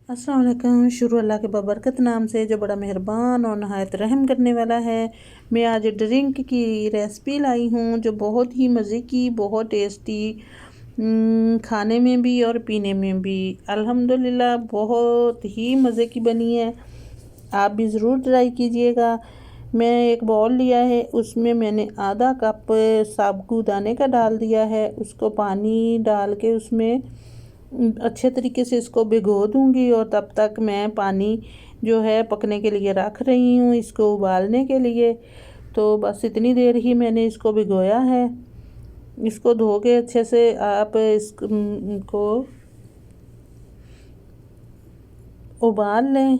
अस्सलाम वालेकुम। शुरू अल्लाह के बबरकत नाम से जो बड़ा मेहरबान और नहायत रहम करने वाला है। मैं आज ड्रिंक की रेसिपी लाई हूँ जो बहुत ही मज़े की, बहुत टेस्टी, खाने में भी और पीने में भी अल्हम्दुलिल्लाह बहुत ही मज़े की बनी है। आप भी ज़रूर ट्राई कीजिएगा। मैं एक बाउल लिया है, उसमें मैंने आधा कप साबूदाने का डाल दिया है। उसको पानी डाल के उसमें अच्छे तरीके से इसको भिगो दूंगी और तब तक मैं पानी जो है पकने के लिए रख रही हूँ, इसको उबालने के लिए। तो बस इतनी देर ही मैंने इसको भिगोया है। इसको धो के अच्छे से आप इसको उबाल लें।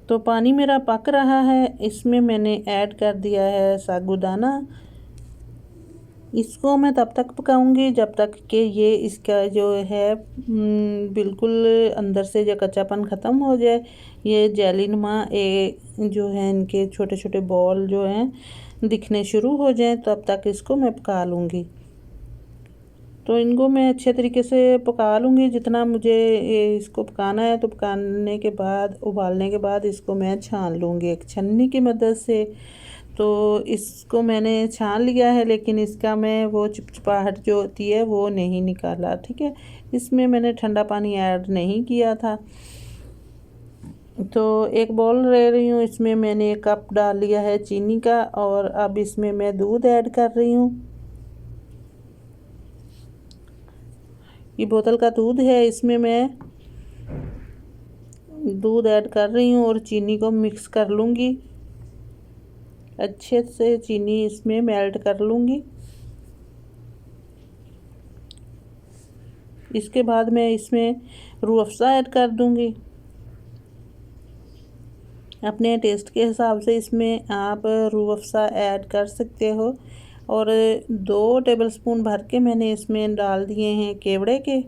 तो पानी मेरा पक रहा है, इसमें मैंने ऐड कर दिया है साबूदाना। इसको मैं तब तक पकाऊंगी जब तक कि ये इसका जो है बिल्कुल अंदर से जो कच्चापन ख़त्म हो जाए। ये जेलीनुमा जो है इनके छोटे छोटे बॉल जो हैं दिखने शुरू हो जाएं, तब तक इसको मैं पका लूँगी। तो इनको मैं अच्छे तरीके से पका लूँगी जितना मुझे इसको पकाना है। तो पकाने के बाद, उबालने के बाद इसको मैं छान लूँगी एक छन्नी की मदद से। तो इसको मैंने छान लिया है, लेकिन इसका मैं वो चिपचिपाहट जो होती है वो नहीं निकाला। ठीक है, इसमें मैंने ठंडा पानी ऐड नहीं किया था। तो एक बाउल ले रही हूँ, इसमें मैंने 1 कप डाल लिया है चीनी का और अब इसमें मैं दूध ऐड कर रही हूँ। ये बोतल का दूध है, इसमें मैं दूध ऐड कर रही हूँ और चीनी को मिक्स कर लूँगी। अच्छे से चीनी इसमें मेल्ट कर लूँगी। इसके बाद मैं इसमें रूह अफ़ज़ा ऐड कर दूँगी। अपने टेस्ट के हिसाब से इसमें आप रूह अफ़ज़ा ऐड कर सकते हो। और 2 टेबलस्पून भर के मैंने इसमें डाल दिए हैं केवड़े के,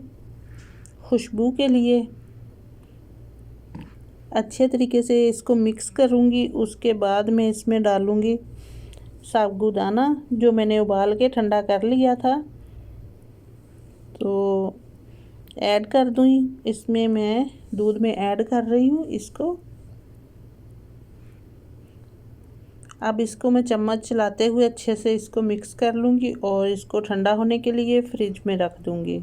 खुशबू के लिए। अच्छे तरीके से इसको मिक्स करूँगी। उसके बाद मैं इसमें डालूँगी साबूदाना जो मैंने उबाल के ठंडा कर लिया था। तो ऐड कर दूँ, इसमें मैं दूध में ऐड कर रही हूँ इसको। अब इसको मैं चम्मच चलाते हुए अच्छे से इसको मिक्स कर लूँगी और इसको ठंडा होने के लिए फ्रिज में रख दूँगी।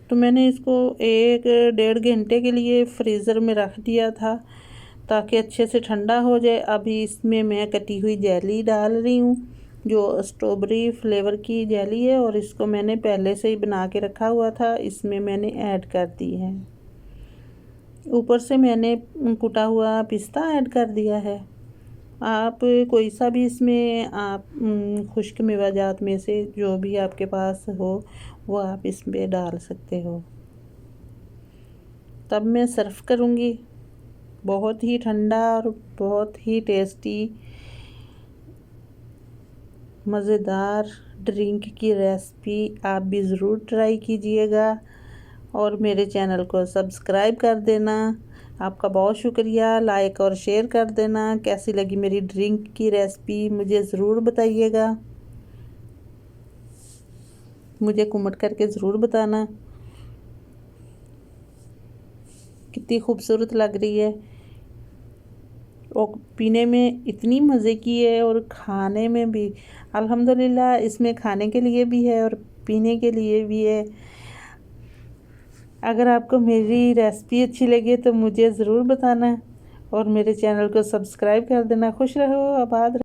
तो मैंने इसको 1-1.5 घंटे के लिए फ्रीज़र में रख दिया था ताकि अच्छे से ठंडा हो जाए। अभी इसमें मैं कटी हुई जेली डाल रही हूँ जो स्ट्रॉबेरी फ्लेवर की जेली है, और इसको मैंने पहले से ही बना के रखा हुआ था, इसमें मैंने ऐड कर दी है। ऊपर से मैंने कुटा हुआ पिस्ता ऐड कर दिया है। आप कोई सा भी इसमें आप खुश्क मेवाजात में से जो भी आपके पास हो वो आप इसमें डाल सकते हो। तब मैं सर्व करूँगी। बहुत ही ठंडा और बहुत ही टेस्टी मज़ेदार ड्रिंक की रेसिपी आप भी ज़रूर ट्राई कीजिएगा और मेरे चैनल को सब्सक्राइब कर देना। आपका बहुत शुक्रिया। लाइक और शेयर कर देना। कैसी लगी मेरी ड्रिंक की रेसिपी मुझे ज़रूर बताइएगा। मुझे कमेंट करके ज़रूर बताना कितनी खूबसूरत लग रही है और पीने में इतनी मज़े की है और खाने में भी अल्हम्दुलिल्लाह। इसमें खाने के लिए भी है और पीने के लिए भी है। अगर आपको मेरी रेसिपी अच्छी लगे तो मुझे ज़रूर बताना और मेरे चैनल को सब्सक्राइब कर देना। खुश रहो, आबाद रहो।